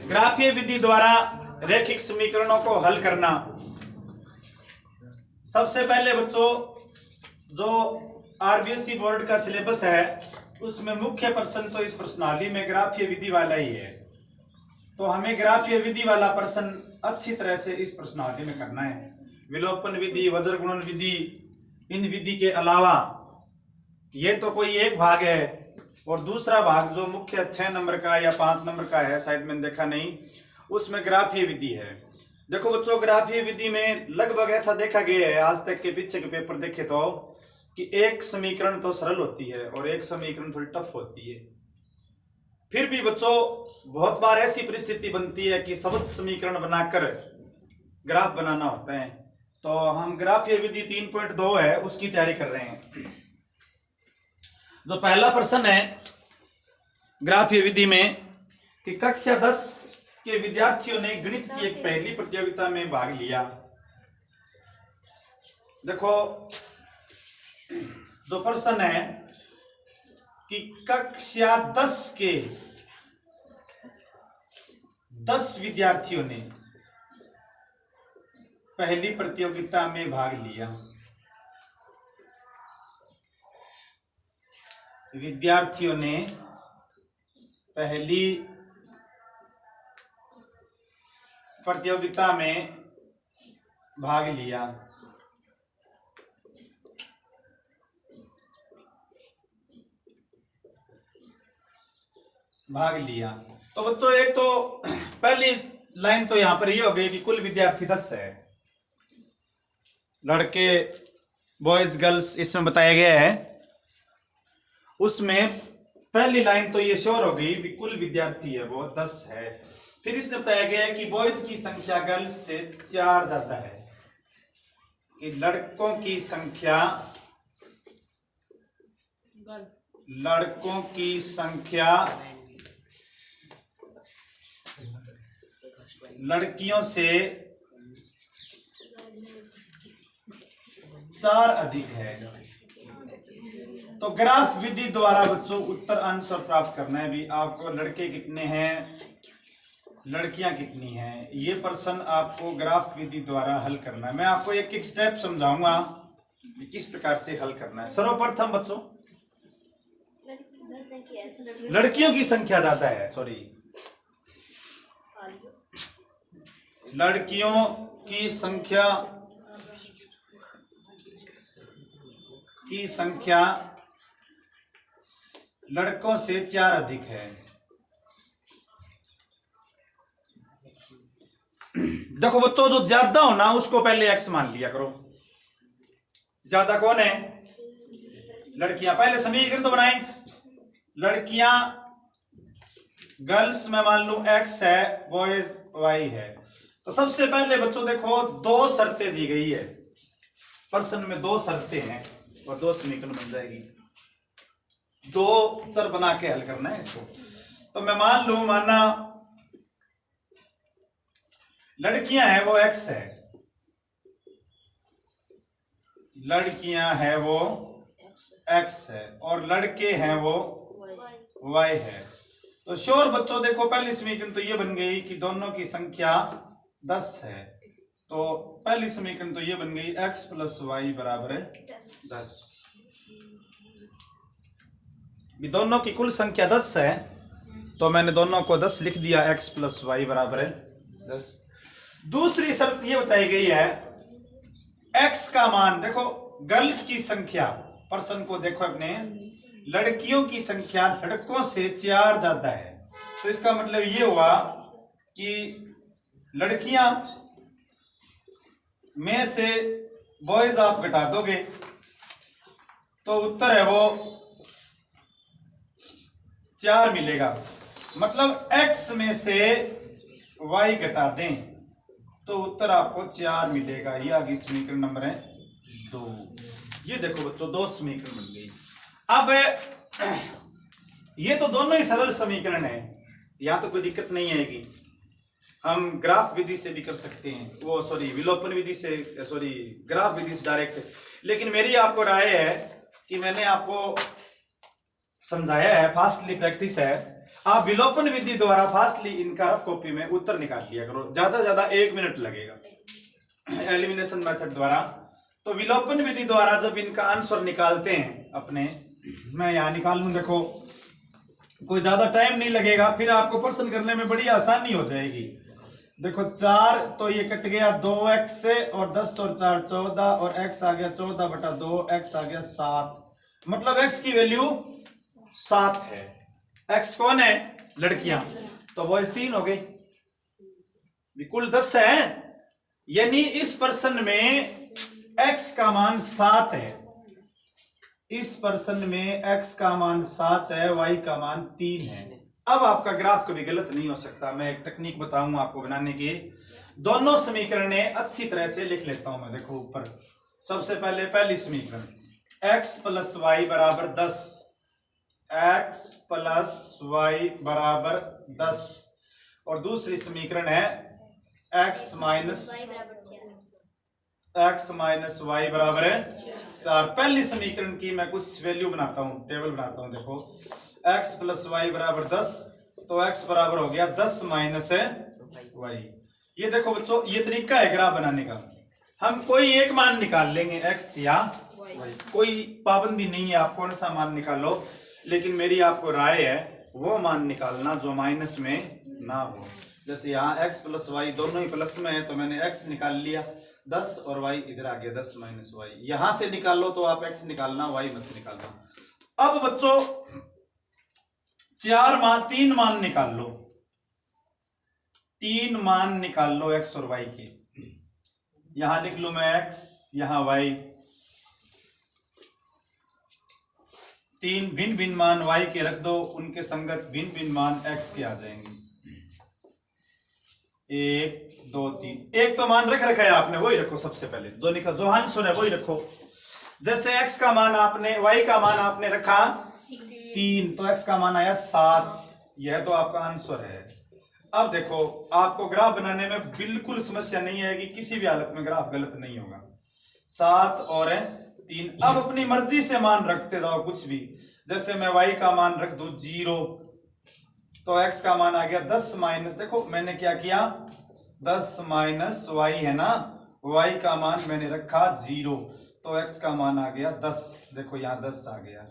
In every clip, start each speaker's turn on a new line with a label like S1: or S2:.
S1: ग्राफीय विधि द्वारा रैखिक समीकरणों को हल करना। सबसे पहले बच्चों, जो आरबीएसई बोर्ड का सिलेबस है उसमें मुख्य प्रश्न तो इस प्रश्नावली में ग्राफीय विधि वाला ही है, तो हमें ग्राफीय विधि वाला प्रश्न अच्छी तरह से इस प्रश्नावली में करना है। विलोपन विधि, वज्र गुणन विधि, इन विधि के अलावा ये तो कोई एक भाग है, और दूसरा भाग जो मुख्य 6 नंबर का या 5 नंबर का है, शायद मैंने देखा नहीं, उसमें ग्राफीय विधि है। देखो बच्चों, ग्राफीय विधि में लगभग ऐसा देखा गया है, आज तक के पीछे के पेपर देखे तो, कि एक समीकरण तो सरल होती है और एक समीकरण थोड़ी टफ होती है। फिर भी बच्चों बहुत बार ऐसी परिस्थिति बनती है कि शब्द समीकरण बनाकर ग्राफ बनाना होता है, तो हम ग्राफीय विधि 3.2 है उसकी तैयारी कर रहे हैं। जो पहला प्रश्न है ग्राफीय विधि में कि कक्षा 10 के विद्यार्थियों ने गणित की एक पहली प्रतियोगिता में भाग लिया। देखो जो प्रश्न है कि कक्षा 10 के 10 विद्यार्थियों ने पहली प्रतियोगिता में भाग लिया। विद्यार्थियों ने पहली प्रतियोगिता में भाग लिया। तो बच्चों एक तो पहली लाइन तो यहां पर ये हो गई कि कुल विद्यार्थी 10 है, लड़के बॉयज गर्ल्स इसमें बताया गया है। उसमें पहली लाइन तो ये श्योर हो गई कि कुल विद्यार्थी है वो 10 है। फिर इसने बताया गया है कि बॉयज की संख्या गर्ल्स से 4 ज्यादा है, कि लड़कों की संख्या लड़कियों से 4 अधिक है। तो ग्राफ विधि द्वारा बच्चों उत्तर आंसर प्राप्त करना है। भी आपको लड़के कितने हैं, लड़कियां कितनी हैं, ये प्रश्न आपको ग्राफ विधि द्वारा हल करना है। मैं आपको एक एक स्टेप समझाऊंगा कि किस प्रकार से हल करना है। सर्वप्रथम बच्चों लड़कियों की संख्या ज्यादा है, लड़कियों की संख्या लड़कों से 4 अधिक है। देखो बच्चों जो ज्यादा हो ना उसको पहले एक्स मान लिया करो। ज्यादा कौन है? लड़कियां। पहले समीकरण तो बनाएं। लड़कियां गर्ल्स में मान लो एक्स है, बॉयज वाई है। तो सबसे पहले बच्चों देखो 2 शर्तें दी गई है प्रश्न में, 2 शर्तें हैं और 2 समीकरण बन जाएगी। 2 चर बना के हल करना है इसको। तो मैं मान लू, माना लड़कियां हैं वो एक्स है, लड़कियां हैं वो एक्स है, और लड़के हैं वो वाई है। तो श्योर बच्चों देखो पहली समीकरण तो ये बन गई कि दोनों की संख्या 10 है। तो पहली समीकरण तो ये बन गई x प्लस वाई बराबर है 10। दोनों की कुल संख्या 10 है, तो मैंने दोनों को 10 लिख दिया, x प्लस वाई बराबर है 10। दूसरी शर्त ये बताई गई है x का मान, देखो गर्ल्स की संख्या, पर्सन को देखो अपने, लड़कियों की संख्या लड़कों से 4 ज्यादा है। तो इसका मतलब ये हुआ कि लड़कियां में से बॉयज आप घटा दोगे तो उत्तर है वो 4 मिलेगा। मतलब x में से y घटा दें तो उत्तर आपको 4 मिलेगा। ये आगे समीकरण नंबर है 2। ये देखो बच्चों 2 समीकरण बन गई। अब ये तो दोनों ही सरल समीकरण है, यहां तो कोई दिक्कत नहीं आएगी। हम ग्राफ विधि से भी कर सकते हैं, वो विलोपन विधि से, ग्राफ विधि से डायरेक्ट। लेकिन मेरी आपको राय है कि मैंने आपको समझाया है, फास्टली प्रैक्टिस है। आप विलोपन विधि द्वारा फास्टली इनका रफ कॉपी में उत्तर निकाल लिया करो, ज्यादा ज्यादा 1 मिनट लगेगा एलिमिनेशन मेथड द्वारा। तो विलोपन विधि द्वारा जब इनका आंसर निकालते हैं अपने, मैं यहाँ निकाल लूं, देखो कोई ज्यादा टाइम नहीं लगेगा, फिर आपको प्रश्न करने में बड़ी आसानी हो जाएगी। देखो 4 तो ये कट गया 2x से, और 10 और 4 14, और x आ गया 14/2, x आ गया 7, मतलब x की वैल्यू 7 है। x कौन है? लड़कियां, तो बॉयज 3 हो गई, कुल 10 है, यानी इस प्रश्न में x का मान 7 है, इस प्रश्न में x का मान 7 है, y का मान 3 है। अब आपका ग्राफ कभी गलत नहीं हो सकता। मैं एक तकनीक बताऊंगा आपको बनाने की, दोनों समीकरणें अच्छी तरह से लिख लेता हूं मैं। देखो ऊपर सबसे पहले पहली समीकरण x + y = 10, x + y = 10, और दूसरी समीकरण है x - y = 4। पहली समीकरण की मैं कुछ वैल्यू बनाता हूं, टेबल बनाता हूं। देखो x + y = 10, तो x बराबर हो गया 10 - y। ये देखो बच्चों, ये तरीका है ग्राफ बनाने का। हम कोई एक मान निकाल लेंगे, x या y, कोई पाबंदी नहीं है आप कौन सा मान निकालो, लेकिन मेरी आपको राय है वो मान निकालना जो माइनस में ना हो। जैसे यहाँ x + y दोनों ही प्लस में है, तो मैंने x निकाल लिया 10, और y इधर आ गया 10 - y। यहां से निकालो तो आप x निकालना, y मत निकालना। अब बच्चों 3 मान निकाल लो, 3 मान निकाल लो x और y के। यहां लिख लू मैं x, यहां y, 3 भिन्न भिन्न मान y के रख दो, उनके संगत भिन्न भिन्न मान x के आ जाएंगे। 1 2 3, एक तो मान रख रखा है आपने, वही रखो सबसे पहले, जो आंसर है वही रखो। जैसे x का मान आपने, y का मान आपने रखा 3, तो x का मान आया 7, यह तो आपका आंसर है। अब देखो आपको ग्राफ बनाने में बिल्कुल समस्या नहीं आएगी, किसी भी हालत में ग्राफ गलत नहीं होगा। 7 और 3, अब अपनी मर्जी से मान रखते जाओ कुछ भी। जैसे मैं y का मान रख दूं 0, तो x का मान आ गया 10 माइनस, देखो मैंने क्या किया 10 - y है ना, y का मान मैंने रखा 0, तो x का मान आ गया 10, देखो यहाँ 10 आ गया।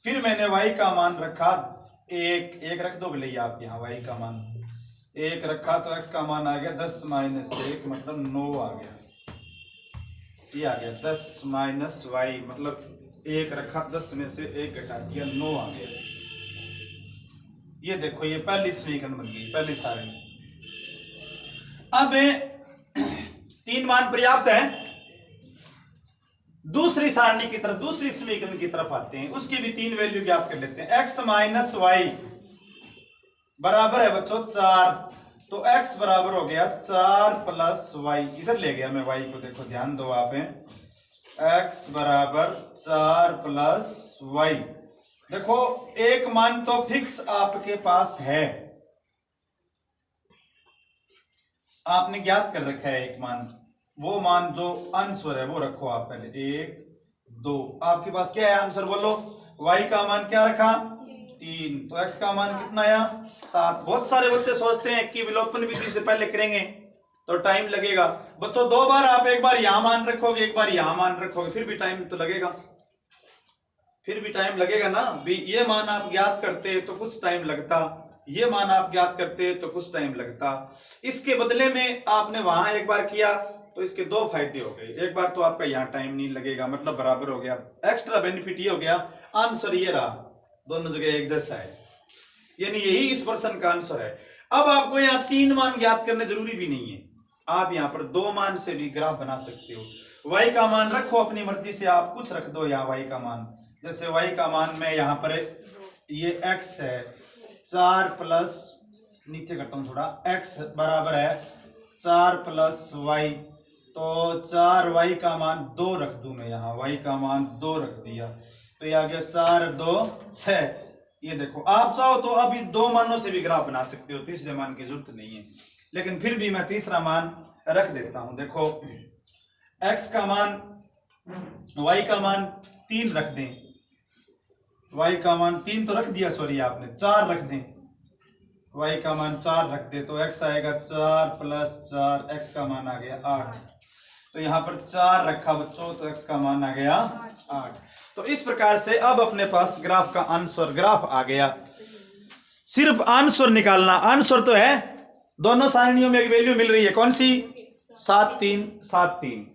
S1: फिर मैंने y का मान रखा 1 रख दो भले आप, यहाँ y का मान 1 रखा, तो x का मान आ गया 10 - 1 मतलब 9 आ गया। ये आ गया 10 - y मतलब 1 रखा, 10 में से 1 घटा दिया, 9 आ गया। ये देखो ये पहली समीकरण बन गई, पहली सारणी। अब 3 मान पर्याप्त है, दूसरी सारणी की तरफ, दूसरी समीकरण की तरफ आते हैं, उसकी भी 3 वैल्यू ज्ञात कर लेते हैं। x - y बराबर है बच्चों 4, तो x बराबर हो गया 4 + y, इधर ले गया मैं y को, देखो ध्यान दो आप, x बराबर 4 + y। देखो एक मान तो फिक्स आपके पास है, आपने ज्ञात कर रखा है एक मान, वो मान जो आंसर है वो रखो आप पहले, 1 2, आपके पास क्या है आंसर बोलो। y का मान क्या रखा 3, तो x का मान कितना आया 7। बहुत सारे बच्चे सोचते हैं कि विलोपन विधि से पहले करेंगे तो टाइम लगेगा। बच्चों 2 बार आप, एक बार यहां मान रखोगे, एक बार यहां मान रखोगे, फिर भी टाइम तो लगेगा, फिर भी टाइम लगेगा ना भी। ये मान आप ज्ञात करते तो कुछ टाइम लगता, ये मान आप ज्ञात करते तो कुछ टाइम लगता। इसके बदले में आपने वहां एक बार किया तो इसके 2 फायदे हो गए। एक बार तो आपका यहाँ टाइम नहीं लगेगा, मतलब बराबर हो गया। एक्स्ट्रा बेनिफिट ये हो गया, आंसर ये रहा, दोनों जगह एक जैसा है, यानी यही इस प्रश्न का आंसर है। अब आपको यहाँ 3 मान ज्ञात करने जरूरी भी नहीं है, आप यहाँ पर 2 मान से भी ग्राफ बना सकते हो। y का मान रखो अपनी मर्जी से, आप कुछ रख दो यहाँ y का मान। जैसे y का मान मैं यहाँ पर, ये x है 4 प्लस, नीचे करता हूँ थोड़ा, x बराबर है 4 + y, तो 4y का मान 2 रख दूं मैं यहाँ, y का मान 2 रख दिया, तो ये आ गया 4 2 6। ये देखो आप चाहो तो अब इन 2 मानों से भी ग्राफ बना सकते हो, तीसरे मान की जरूरत नहीं है, लेकिन फिर भी मैं तीसरा मान रख देता हूं। देखो x का मान, y का मान 3 रख दें, y का मान 3 तो रख दिया, सॉरी आपने 4 रख दें, y का मान 4 रख दे तो x आएगा 4 प्लस 4, x का मान आ गया 8। तो यहाँ पर 4 रखा बच्चों तो x का मान आ गया 8। तो इस प्रकार से अब अपने पास ग्राफ का आंसर ग्राफ आ गया। सिर्फ आंसर निकालना, आंसर तो है दोनों सारणियों में एक वैल्यू मिल रही है, कौन सी? 7 3 7 3।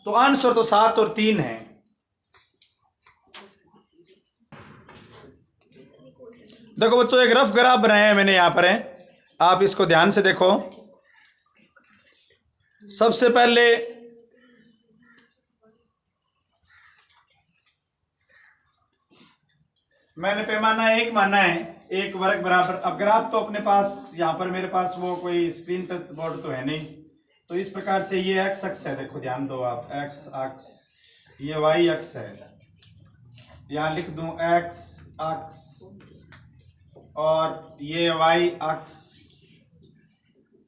S1: तो आंसर तो 7 और 3 है। देखो बच्चों एक रफ ग्राफ बनाया है मैंने यहां पर है, आप इसको ध्यान से देखो। सबसे पहले मैंने पैमाना 1 माना है, 1 वर्ग बराबर। अब ग्राफ तो अपने पास यहां पर मेरे पास वो कोई स्क्रीन टच बोर्ड तो है नहीं, तो इस प्रकार से ये x अक्ष है, देखो ध्यान दो आप, x अक्ष, ये y अक्ष है, यहां लिख दूं x अक्ष और ये y अक्ष,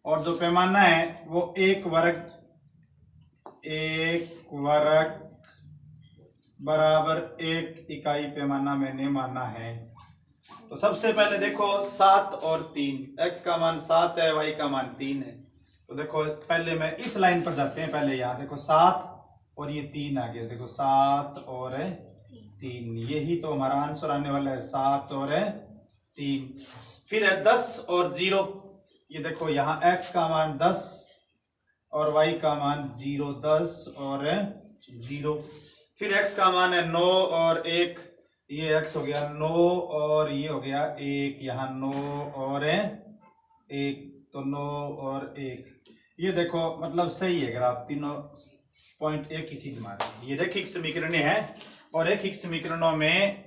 S1: और जो पैमाना है वो 1 वर्ग बराबर 1 इकाई पैमाना मैंने माना है। तो सबसे पहले देखो 7 और 3, x का मान 7 है, y का मान 3 है। तो देखो पहले मैं इस लाइन पर जाते हैं, पहले यहाँ देखो 7 और ये 3 आ गया, देखो 7 और 3, यही तो हमारा आंसर आने वाला है, 7 और 3। फिर है 10 और 0, ये देखो यहाँ x का मान 10 और y का मान 0, 10 और 0। फिर x का मान है 9 और 1, ये x हो गया 9 और ये हो गया 1, यहाँ 9 और 1, तो 9 और 1। ये देखो मतलब सही है ग्राफ, तीनों पॉइंट एक ही चीज मारे। ये रैखिक समीकरण है और रैखिक समीकरणों में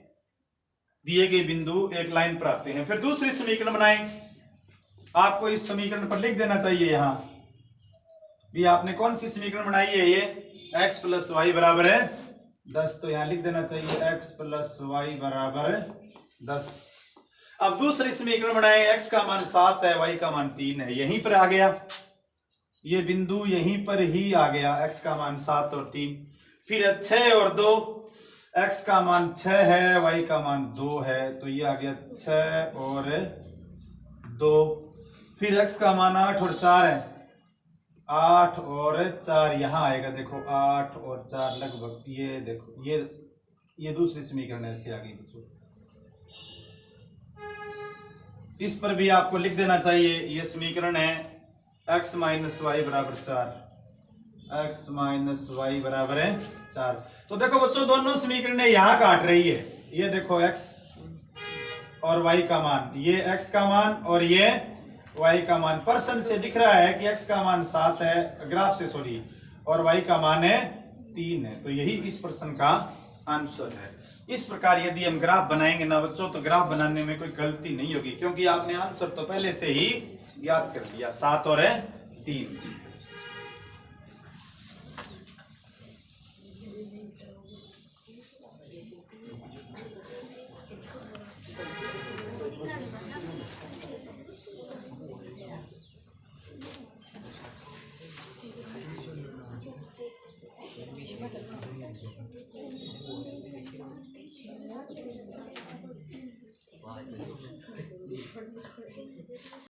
S1: दिए गए बिंदु एक लाइन पर आते हैं। फिर दूसरी समीकरण बनाएं, आपको इस समीकरण पर लिख देना चाहिए। यहाँ भी आपने कौन सी समीकरण बनाई है? ये x प्लस वाई बराबर है 10, तो यहाँ लिख देना चाहिए x प्लस वाई बराबर 10। अब दूसरी समीकरण बनाए, x का मान 7 है, y का मान 3 है, यहीं पर आ गया, ये बिंदु यहीं पर ही आ गया, x का मान 7 और 3। फिर 6 और 2, x का मान 6 है, y का मान 2 है, तो ये आ गया 6 और 2। फिर x का मान 8 और 4 है, 8 और 4 यहाँ आएगा, देखो 8 और 4 लगभग, ये देखो ये दूसरी समीकरण ऐसे आ गई। इस पर भी आपको लिख देना चाहिए, ये समीकरण है x माइनस वाई बराबर 4, x माइनस वाई बराबर है 4। तो देखो बच्चों दोनों समीकरण यहाँ काट रही है, ये देखो x और y का मान, ये x का मान और ये y का मान। पर्सन से दिख रहा है कि x का मान 7 है, ग्राफ से सॉरी, और y का मान है 3 है, तो यही इस प्रश्न का आंसर है। इस प्रकार यदि हम ग्राफ बनाएंगे ना बच्चों, तो ग्राफ बनाने में कोई गलती नहीं होगी, क्योंकि आपने आंसर तो पहले से ही ज्ञात कर लिया, 7 और 3।